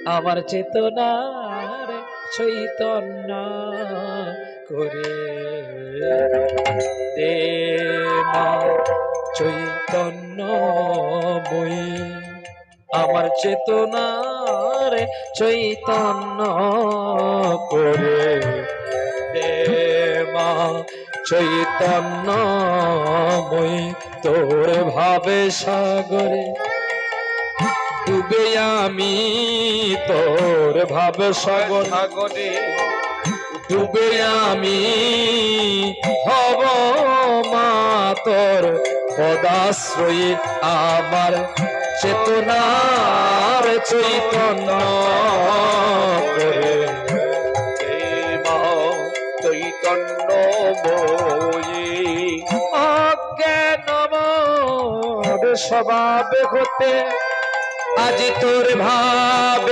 আমার চেতনার চৈতন্য করে দে মা চৈতন্যময়ী। আমার চেতনার চৈতন্য করে দে মা চৈতন্যময়ী। তোর ভাবে সাগরে ডুবে আমি, তোর ভাবে সাগরে ডুবে আমি হব মা তোর পদাশ্রয়ী। আমার চেতনার চৈতন্য করে চৈতন্যময়ী। অজ্ঞান স্বভাব হতে আজ তোর ভাব